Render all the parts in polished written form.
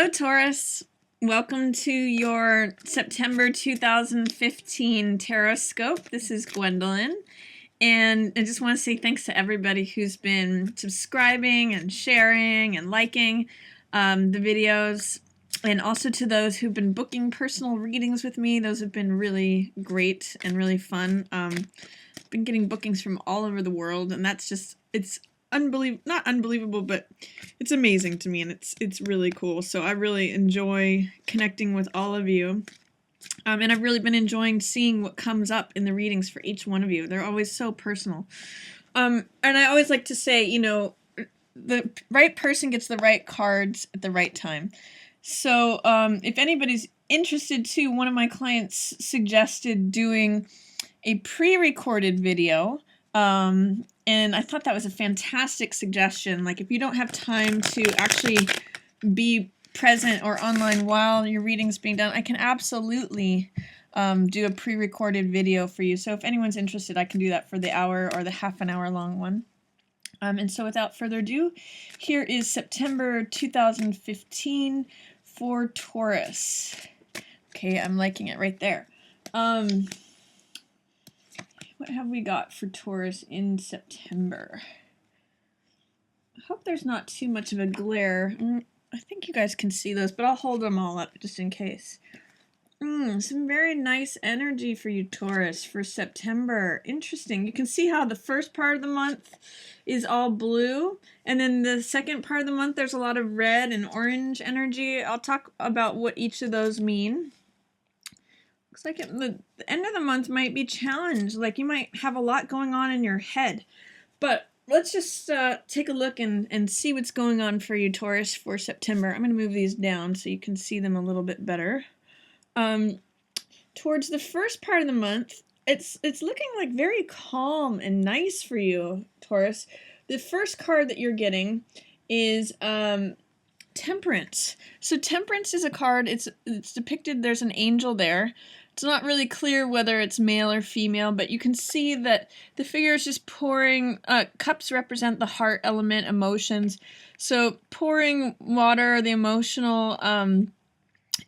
Hello, Taurus. Welcome to your September 2015 Tarotscope. This is Gwendolyn. And I just want to say thanks to everybody who's been subscribing and sharing and liking the videos. And also to those who've been booking personal readings with me. Those have been really great and really fun. I've been getting bookings from all over the world, and that's just, it's not unbelievable, but it's amazing to me, and it's really cool. So I really enjoy connecting with all of you. And I've really been enjoying seeing what comes up in the readings for each one of you. They're always so personal. And I always like to say, you know, the right person gets the right cards at the right time. So if anybody's interested too, one of my clients suggested doing a pre-recorded video. And I thought that was a fantastic suggestion. Like, if you don't have time to actually be present or online while your reading's being done, I can absolutely do a pre-recorded video for you. So if anyone's interested, I can do that for the hour or the half an hour long one. And so without further ado, here is September 2015 for Taurus. Okay, I'm liking it right there. What have we got for Taurus in September? I hope there's not too much of a glare. I think you guys can see those, but I'll hold them all up just in case. Some very nice energy for you, Taurus, for September. Interesting. You can see how the first part of the month is all blue, and then the second part of the month there's a lot of red and orange energy. I'll talk about what each of those mean. Looks like the end of the month might be challenged. Like, you might have a lot going on in your head. But let's just take a look and see what's going on for you, Taurus, for September. I'm going to move these down so you can see them a little bit better. Towards the first part of the month, it's looking like very calm and nice for you, Taurus. The first card that you're getting is Temperance. So Temperance is a card, it's depicted, there's an angel there. It's not really clear whether it's male or female, but you can see that the figure is just pouring, cups represent the heart element, emotions. So pouring water, the emotional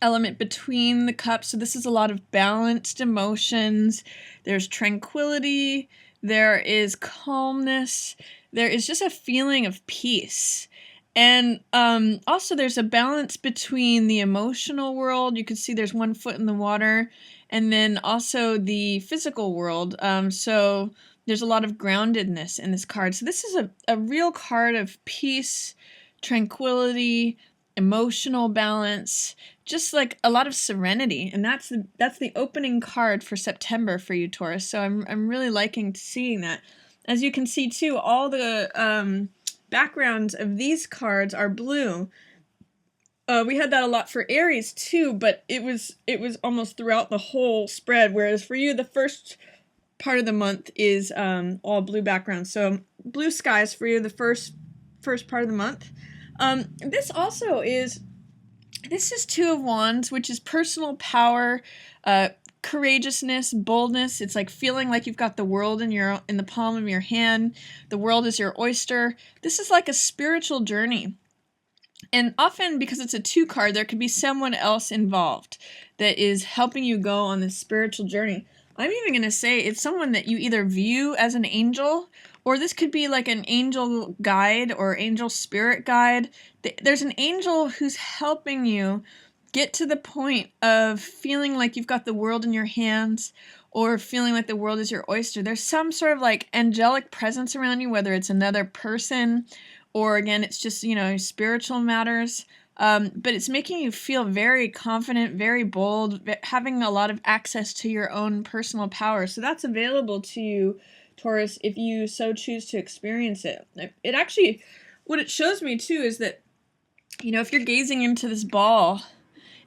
element between the cups. So this is a lot of balanced emotions. There's tranquility, there is calmness, there is just a feeling of peace. And also there's a balance between the emotional world. You can see there's one foot in the water, and then also the physical world. So there's a lot of groundedness in this card. So this is a real card of peace, tranquility, emotional balance, just like a lot of serenity. And that's the opening card for September for you, Taurus. So I'm really liking seeing that. As you can see too, all the backgrounds of these cards are blue. We had that a lot for Aries too, but it was almost throughout the whole spread, whereas for you the first part of the month is all blue background. So blue skies for you the first part of the month. This is Two of Wands, which is personal power, courageousness, boldness. It's like feeling like you've got the world in the palm of your hand. The world is your oyster. This is like a spiritual journey. And often, because it's a 2 card, there could be someone else involved that is helping you go on this spiritual journey. I'm even going to say it's someone that you either view as an angel, or this could be like an angel guide or angel spirit guide. There's an angel who's helping you get to the point of feeling like you've got the world in your hands, or feeling like the world is your oyster. There's some sort of like angelic presence around you, whether it's another person, or again, it's just, you know, spiritual matters. But it's making you feel very confident, very bold, having a lot of access to your own personal power. So that's available to you, Taurus, if you so choose to experience it. It actually, what it shows me too is that, you know, if you're gazing into this ball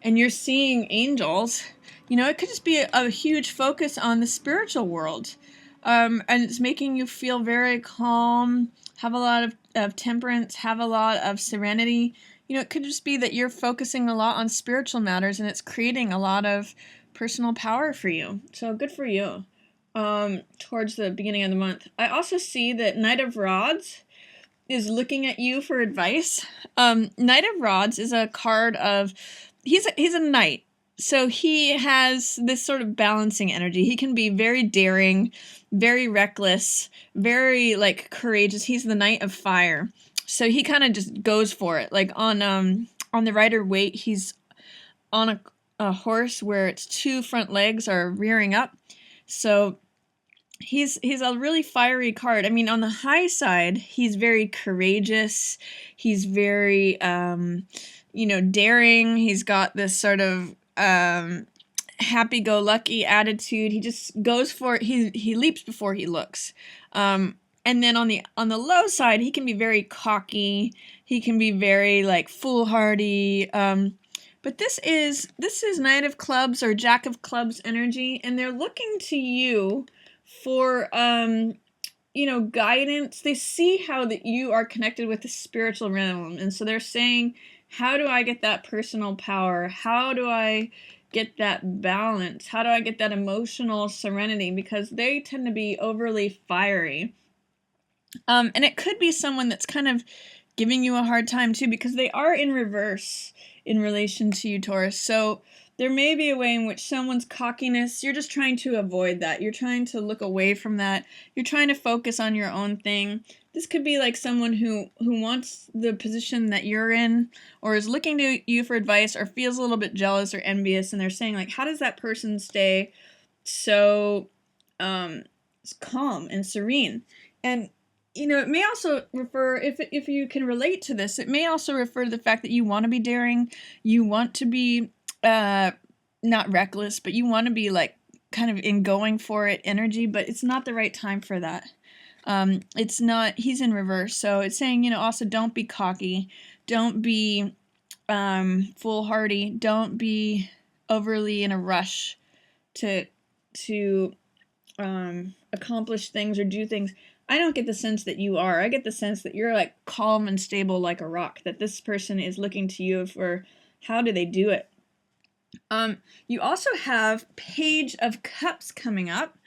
and you're seeing angels, you know, it could just be a huge focus on the spiritual world. And it's making you feel very calm, have a lot of temperance, have a lot of serenity. You know, it could just be that you're focusing a lot on spiritual matters, and it's creating a lot of personal power for you. So good for you towards the beginning of the month. I also see that Knight of Rods is looking at you for advice. Knight of Rods is a card of, he's a knight. So he has this sort of balancing energy. He can be very daring, very reckless, very like courageous. He's the Knight of Fire. So he kind of just goes for it. Like on the Rider Waite, he's on a horse where its two front legs are rearing up. So he's a really fiery card. I mean, on the high side, he's very courageous. He's very daring. He's got this sort of happy-go-lucky attitude. He just goes for it. He leaps before he looks. And then on the low side, he can be very cocky. He can be very like foolhardy. But this is Knight of Clubs or Jack of Clubs energy, and they're looking to you for guidance. They see how that you are connected with the spiritual realm, and so they're saying, how do I get that personal power? How do I get that balance? How do I get that emotional serenity? Because they tend to be overly fiery. And it could be someone that's kind of giving you a hard time too, because they are in reverse in relation to you, Taurus. So there may be a way in which someone's cockiness, you're just trying to avoid that. You're trying to look away from that. You're trying to focus on your own thing. This could be like someone who wants the position that you're in, or is looking to you for advice, or feels a little bit jealous or envious, and they're saying like, how does that person stay so calm and serene? And it may also refer, if you can relate to this, it may also refer to the fact that you want to be daring, you want to be not reckless, but you want to be like kind of in going for it energy, but it's not the right time for that. It's not, he's in reverse. So it's saying, also don't be cocky, don't be foolhardy, don't be overly in a rush to accomplish things or do things. I don't get the sense that you are. I get the sense that you're like calm and stable like a rock, that this person is looking to you for how do they do it. You also have Page of Cups coming up.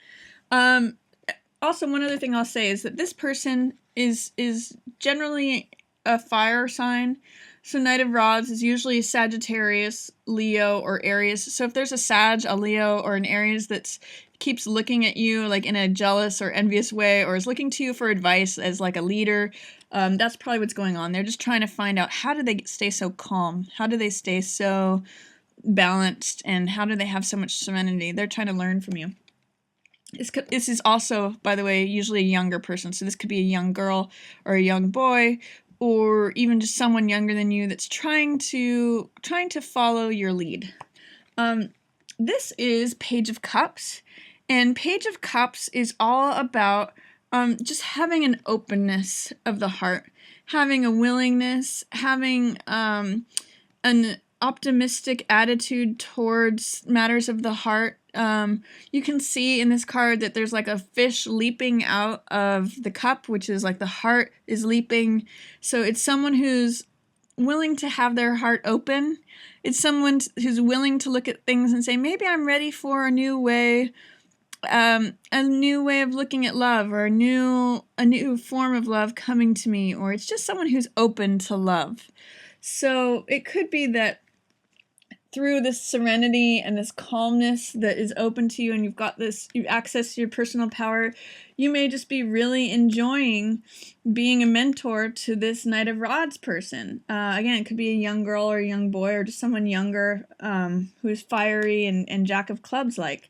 Also, one other thing I'll say is that this person is generally a fire sign. So Knight of Rods is usually Sagittarius, Leo, or Aries. So if there's a Sag, a Leo, or an Aries that's keeps looking at you like in a jealous or envious way, or is looking to you for advice as like a leader, that's probably what's going on. They're just trying to find out, how do they stay so calm? How do they stay so balanced? And how do they have so much serenity? They're trying to learn from you. This is also, by the way, usually a younger person. So this could be a young girl or a young boy, or even just someone younger than you that's trying to follow your lead. This is Page of Cups, and Page of Cups is all about just having an openness of the heart, having a willingness, having an optimistic attitude towards matters of the heart. You can see in this card that there's like a fish leaping out of the cup, which is like the heart is leaping. So it's someone who's willing to have their heart open. It's someone who's willing to look at things and say, maybe I'm ready for a new way of looking at love, or a new form of love coming to me, or it's just someone who's open to love. So it could be that through this serenity and this calmness that is open to you, and you've access to your personal power, you may just be really enjoying being a mentor to this Knight of Rods person. Again, it could be a young girl or a young boy, or just someone younger who's fiery and Jack of Clubs like.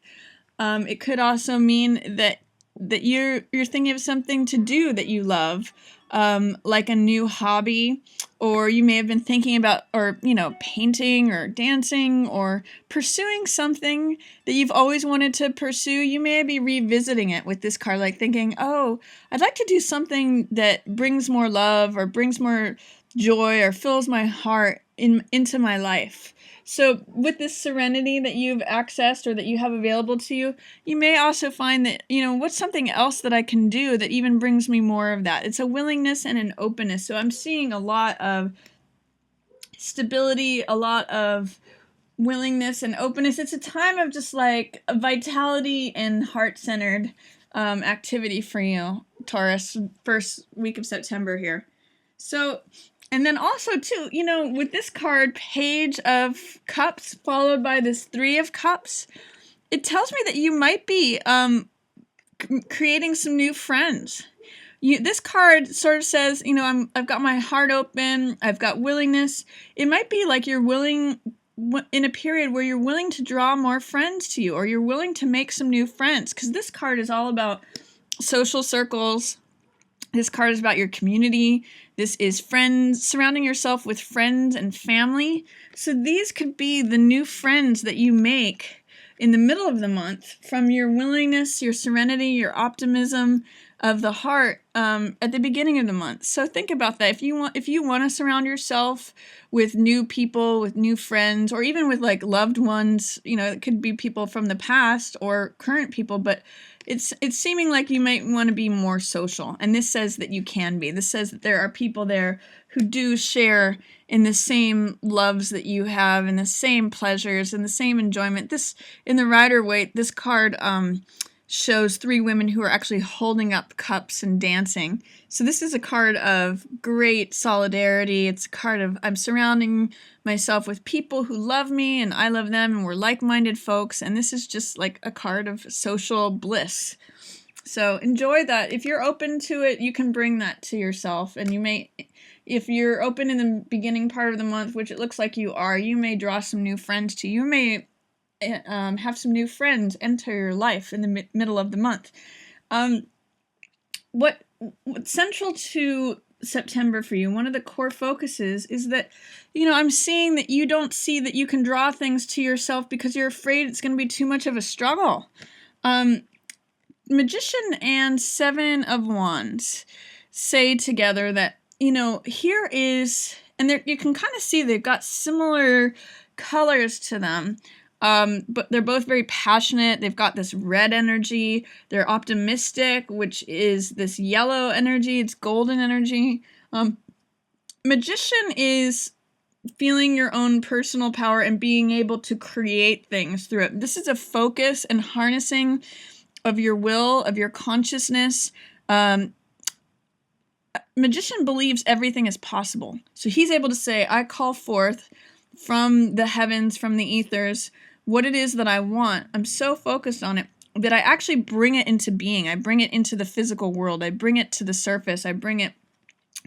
It could also mean that you're thinking of something to do that you love, like a new hobby, or you may have been thinking about, or painting or dancing or pursuing something that you've always wanted to pursue. You may be revisiting it with this card, like thinking, oh, I'd like to do something that brings more love or brings more joy or fills my heart into my life. So with this serenity that you've accessed or that you have available to you, you may also find that, what's something else that I can do that even brings me more of that? It's a willingness and an openness. So I'm seeing a lot of stability, a lot of willingness and openness. It's a time of just like a vitality and heart-centered activity for you, Taurus, first week of September here. So, and then also too, with this card, Page of Cups, followed by this Three of Cups, it tells me that you might be creating some new friends. This card sort of says, I've got my heart open, I've got willingness. It might be like you're willing, in a period where you're willing to draw more friends to you, or you're willing to make some new friends, because this card is all about social circles. This card is about your community. This is friends, surrounding yourself with friends and family. So these could be the new friends that you make in the middle of the month from your willingness, your serenity, your optimism of the heart at the beginning of the month. So think about that. If you want to surround yourself with new people, with new friends, or even with like loved ones, it could be people from the past or current people, but it's seeming like you might want to be more social. And this says that you can be. This says that there are people there who do share in the same loves that you have, and the same pleasures, and the same enjoyment. This, in the Rider-Waite, this card shows three women who are actually holding up cups and dancing. So this is a card of great solidarity. It's a card of, I'm surrounding myself with people who love me and I love them, and we're like-minded folks. And this is just like a card of social bliss. So enjoy that. If you're open to it, you can bring that to yourself. And you may, if you're open in the beginning part of the month, which it looks like you are, you may draw some new friends to you. You may have some new friends enter your life in the middle of the month. What's central to September for you, one of the core focuses, is that, I'm seeing that you don't see that you can draw things to yourself because you're afraid it's going to be too much of a struggle. Magician and Seven of Wands say together that, here is, and you can kind of see they've got similar colors to them. But they're both very passionate. They've got this red energy. They're optimistic, which is this yellow energy. It's golden energy. Magician is feeling your own personal power and being able to create things through it. This is a focus and harnessing of your will, of your consciousness. Magician believes everything is possible. So he's able to say, I call forth from the heavens, from the ethers, what it is that I want. I'm so focused on it that I actually bring it into being. I bring it into the physical world. I bring it to the surface. I bring it,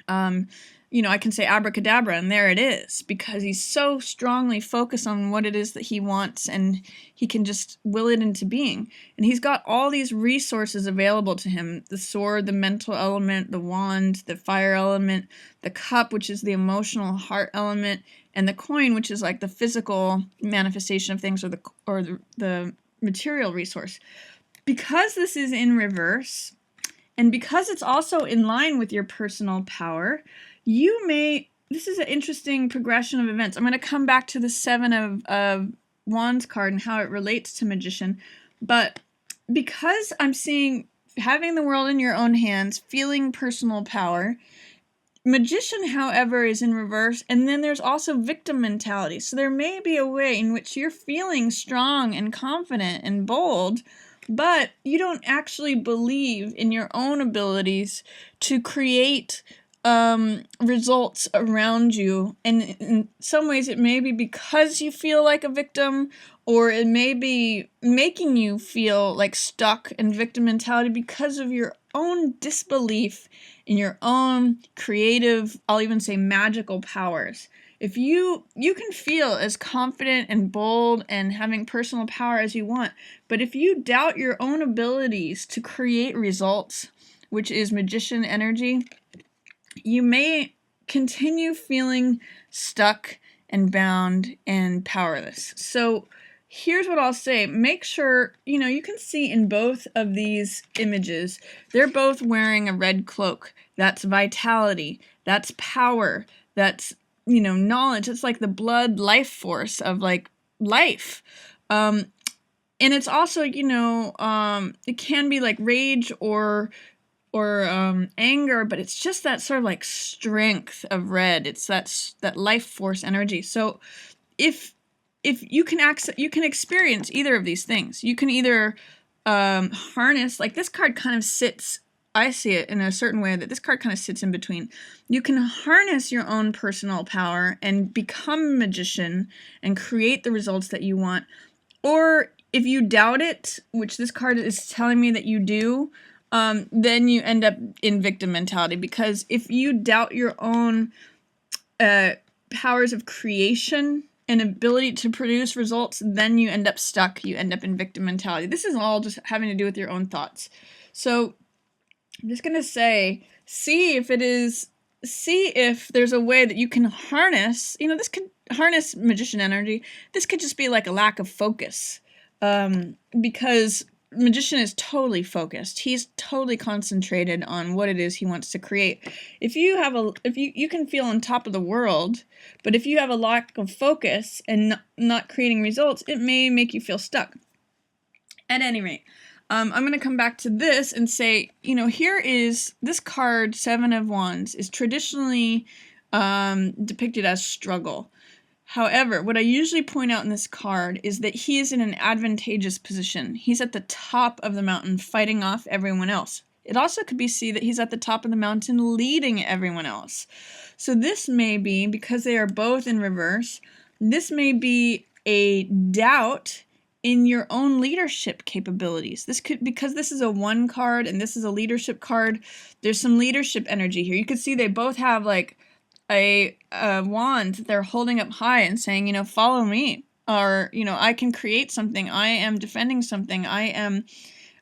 I can say abracadabra, and there it is, because he's so strongly focused on what it is that he wants, and he can just will it into being. And he's got all these resources available to him: the sword, the mental element, the wand, the fire element, the cup, which is the emotional heart element, and the coin, which is like the physical manifestation of things, or the material resource. Because this is in reverse, and because it's also in line with your personal power, this is an interesting progression of events. I'm going to come back to the Seven of Wands card and how it relates to Magician. But because I'm seeing having the world in your own hands, feeling personal power, Magician, however, is in reverse, and then there's also victim mentality. So there may be a way in which you're feeling strong and confident and bold, but you don't actually believe in your own abilities to create results around you. And in some ways it may be because you feel like a victim, or it may be making you feel like stuck in victim mentality because of your own disbelief in your own creative, I'll even say magical powers. If you can feel as confident and bold and having personal power as you want, but if you doubt your own abilities to create results, which is Magician energy, you may continue feeling stuck and bound and powerless. So here's what I'll say. Make sure, you can see in both of these images, they're both wearing a red cloak. That's vitality. That's power. That's, knowledge. It's like the blood life force of like life. And it's also, it can be like rage or anger, but it's just that sort of like strength of red. It's that life force energy. So if you can experience either of these things, you can either harness, like this card kind of sits I see it in a certain way that this card kind of sits in between. You can harness your own personal power and become a magician and create the results that you want. Or if you doubt it, which this card is telling me that you do, then you end up in victim mentality. Because if you doubt your own powers of creation and ability to produce results, then you end up stuck. You end up in victim mentality. This is all just having to do with your own thoughts. So I'm just going to say, see if there's a way that you can harness, this could harness magician energy. This could just be like a lack of focus, because magician is totally focused. He's totally concentrated on what it is he wants to create. If you can feel on top of the world, but if you have a lack of focus and not creating results, it may make you feel stuck. At any rate, I'm going to come back to this and say, here is this card, Seven of Wands, is traditionally depicted as struggle. However, what I usually point out in this card is that he is in an advantageous position. He's at the top of the mountain fighting off everyone else. It also could be seen that he's at the top of the mountain leading everyone else. So this may be, because they are both in reverse, this may be a doubt in your own leadership capabilities. Because this is a 1 card and this is a leadership card, there's some leadership energy here. You can see they both have like a wand that they're holding up high and saying, follow me, or, I can create something. I am defending something. I'm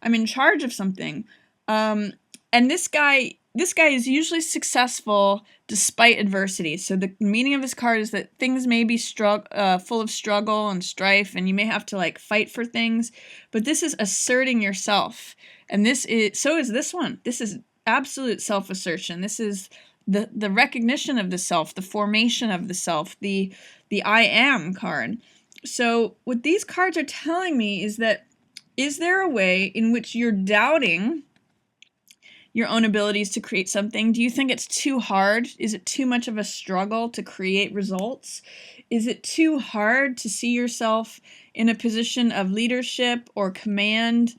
in charge of something. And this guy is usually successful despite adversity. So the meaning of this card is that things may be full of struggle and strife, and you may have to fight for things, but this is asserting yourself. And so is this one. This is absolute self-assertion. This is the recognition of the self, the formation of the self, the I am card. So what these cards are telling me is that, is there a way in which you're doubting your own abilities to create something? Do you think it's too hard? Is it too much of a struggle to create results? Is it too hard to see yourself in a position of leadership or command?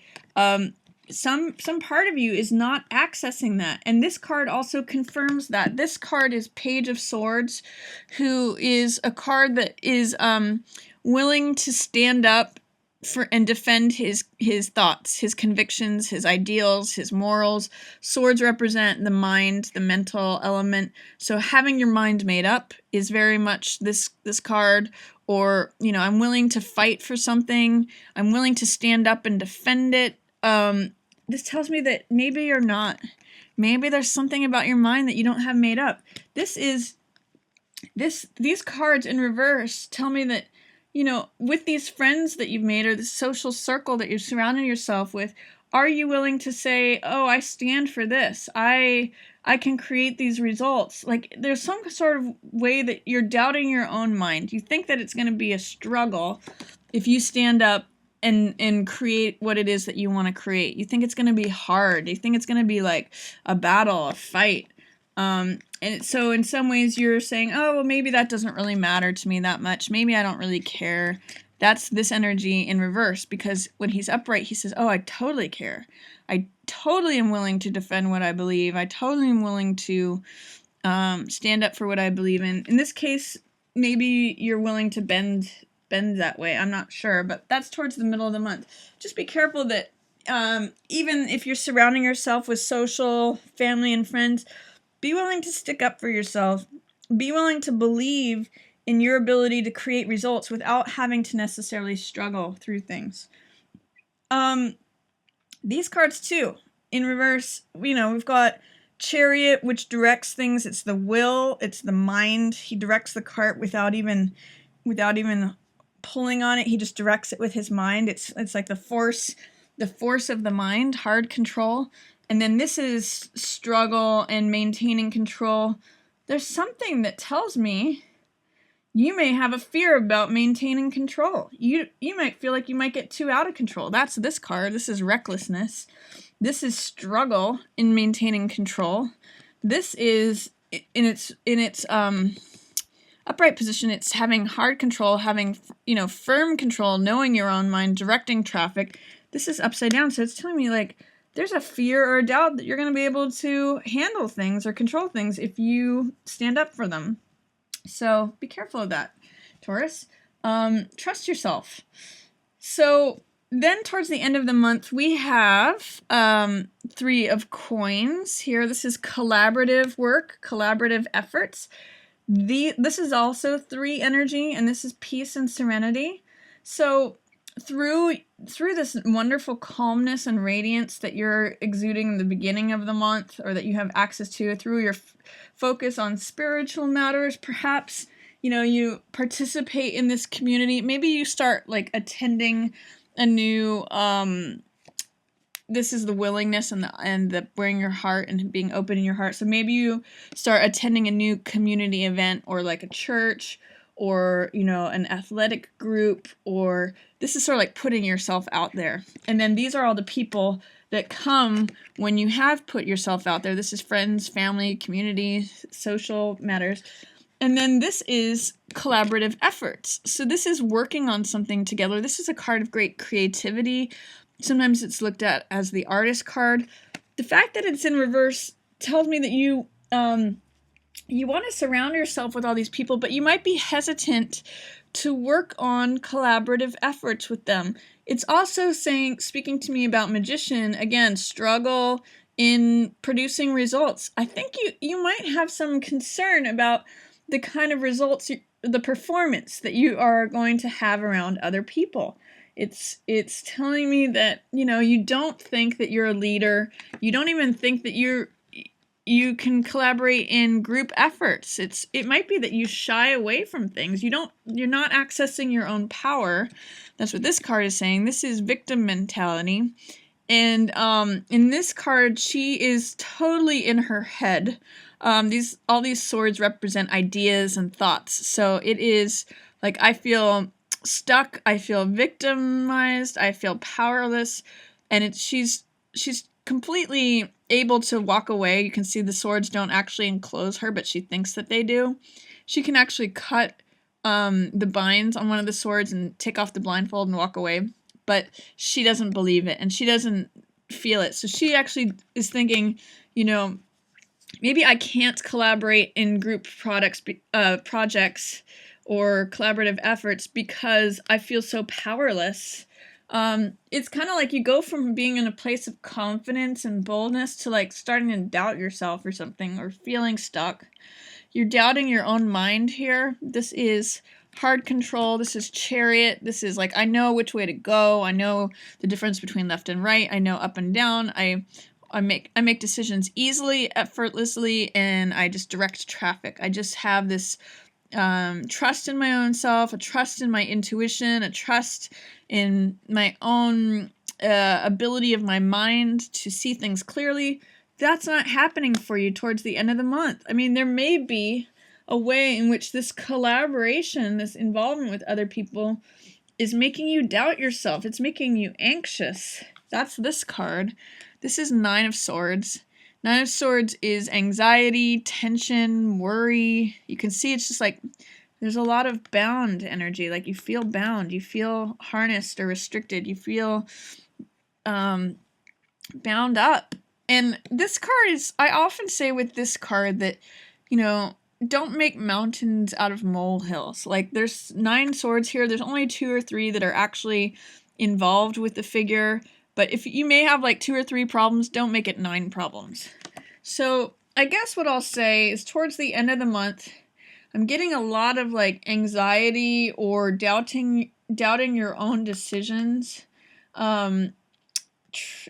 Some part of you is not accessing that. And this card also confirms that. This card is Page of Swords, who is a card that is willing to stand up for and defend his thoughts, his convictions, his ideals, his morals. Swords represent the mind, the mental element. So having your mind made up is very much this card. Or, I'm willing to fight for something. I'm willing to stand up and defend it. This tells me that maybe you're not. Maybe there's something about your mind that you don't have made up. These cards in reverse tell me that, with these friends that you've made or the social circle that you're surrounding yourself with, are you willing to say, oh, I stand for this. I can create these results. There's some sort of way that you're doubting your own mind. You think that it's going to be a struggle if you stand up and create what it is that you want to create. You think it's going to be hard. You think it's going to be like a battle, a fight. And so in some ways you're saying, oh, well, maybe that doesn't really matter to me that much. Maybe I don't really care. That's this energy in reverse, because when he's upright, he says, oh, I totally care. I totally am willing to defend what I believe. I totally am willing to stand up for what I believe in. In this case, maybe you're willing to bend that way. I'm not sure, but that's towards the middle of the month. Just be careful that even if you're surrounding yourself with social, family, and friends, be willing to stick up for yourself. Be willing to believe in your ability to create results without having to necessarily struggle through things. These cards too, in reverse, we've got Chariot, which directs things. It's the will, it's the mind. He directs the cart without even pulling on it. He just directs it with his mind. It's like the force of the mind, hard control. And then this is struggle and maintaining control. There's something that tells me you may have a fear about maintaining control. You might feel like you might get too out of control. That's this card. This is recklessness. This is struggle in maintaining control. This is in its upright position. It's having hard control, having firm control, knowing your own mind, directing traffic. This is upside down, so it's telling me there's a fear or a doubt that you're going to be able to handle things or control things if you stand up for them. So be careful of that, Taurus. Trust yourself. So then towards the end of the month, we have 3 of coins here. This is collaborative work, collaborative efforts. This is also 3 energy, and this is peace and serenity. So through this wonderful calmness and radiance that you're exuding in the beginning of the month, or that you have access to through your focus on spiritual matters, perhaps, you participate in this community. Maybe you start like attending a new, this is the willingness and the wearing your heart and being open in your heart. So maybe you start attending a new community event, or like a church, or, an athletic group, or this is sort of like putting yourself out there. And then these are all the people that come when you have put yourself out there. This is friends, family, community, social matters. And then this is collaborative efforts. So this is working on something together. This is a card of great creativity. Sometimes it's looked at as the artist card. The fact that it's in reverse tells me that you want to surround yourself with all these people, but you might be hesitant to work on collaborative efforts with them. It's also speaking to me about magician, again, struggle in producing results. I think you might have some concern about the kind of results, the performance that you are going to have around other people. It's telling me that, you don't think that you're a leader. You don't even think that you can collaborate in group efforts. It might be that you shy away from things. You're not accessing your own power. That's what this card is saying. This is victim mentality. And in this card, she is totally in her head. All these swords represent ideas and thoughts. So it is like, I feel stuck, I feel victimized, I feel powerless, and she's completely able to walk away. You can see the swords don't actually enclose her, but she thinks that they do. She can actually cut the binds on one of the swords and take off the blindfold and walk away, but she doesn't believe it and she doesn't feel it. So she actually is thinking, maybe I can't collaborate in group projects or collaborative efforts because I feel so powerless. It's kind of like you go from being in a place of confidence and boldness to like starting to doubt yourself or something, or feeling stuck. You're doubting your own mind here. This is hard control. This is chariot. This is like, I know which way to go. I know the difference between left and right. I know up and down. I make decisions easily, effortlessly, and I just direct traffic. I just have this trust in my own self, a trust in my intuition, a trust in my own ability of my mind to see things clearly. That's not happening for you towards the end of the month. I mean, there may be a way in which this collaboration, this involvement with other people, is making you doubt yourself. It's making you anxious. That's this card. This is 9 of Swords. 9 of Swords is anxiety, tension, worry. You can see it's just like there's a lot of bound energy. Like you feel bound. You feel harnessed or restricted. You feel bound up. And this card is, I often say with this card that, don't make mountains out of molehills. Like there's 9 swords here. There's only 2 or 3 that are actually involved with the figure. But if you may have like 2 or 3 problems, don't make it 9 problems. So I guess what I'll say is towards the end of the month, I'm getting a lot of like anxiety or doubting your own decisions. And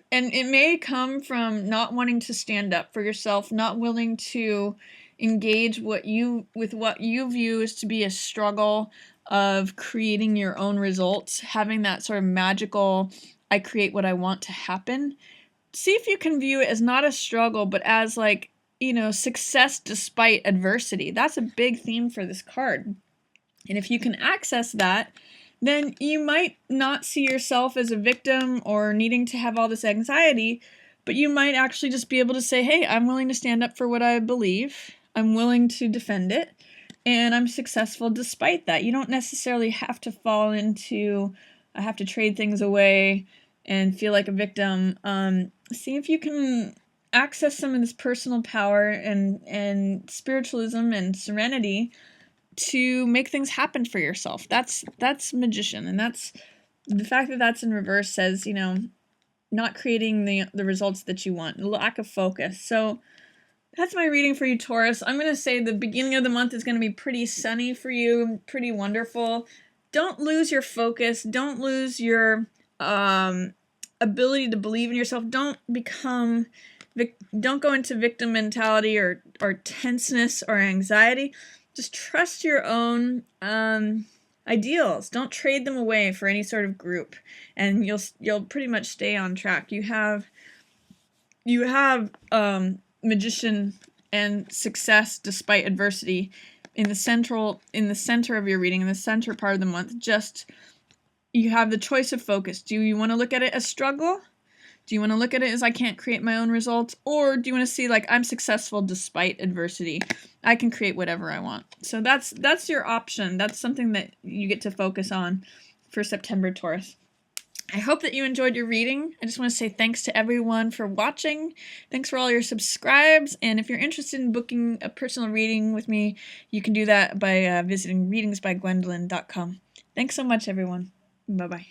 it may come from not wanting to stand up for yourself, not willing to engage with what you view as to be a struggle of creating your own results, having that sort of magical, I create what I want to happen. See if you can view it as not a struggle, but as like, success despite adversity. That's a big theme for this card. And if you can access that, then you might not see yourself as a victim or needing to have all this anxiety, but you might actually just be able to say, hey, I'm willing to stand up for what I believe. I'm willing to defend it, and I'm successful despite that. You don't necessarily have to fall into, I have to trade things away and feel like a victim. see if you can access some of this personal power and spiritualism and serenity to make things happen for yourself. That's magician, and that's the fact that that's in reverse says, you know, not creating the results that you want, lack of focus. So that's my reading for you, Taurus. I'm going to say the beginning of the month is going to be pretty sunny for you, pretty wonderful. Don't lose your focus. Don't lose your ability to believe in yourself. Don't go into victim mentality or tenseness or anxiety. Just trust your own ideals. Don't trade them away for any sort of group, and you'll pretty much stay on track. You have magician and success despite adversity in the center of your reading, in the center part of the month. Just you have the choice of focus. Do you want to look at it as struggle? Do you want to look at it as I can't create my own results? Or do you want to see like I'm successful despite adversity? I can create whatever I want. So that's your option. That's something that you get to focus on for September, Taurus. I hope that you enjoyed your reading. I just want to say thanks to everyone for watching. Thanks for all your subscribes. And if you're interested in booking a personal reading with me, you can do that by visiting readingsbygwendolyn.com. Thanks so much, everyone. Bye-bye.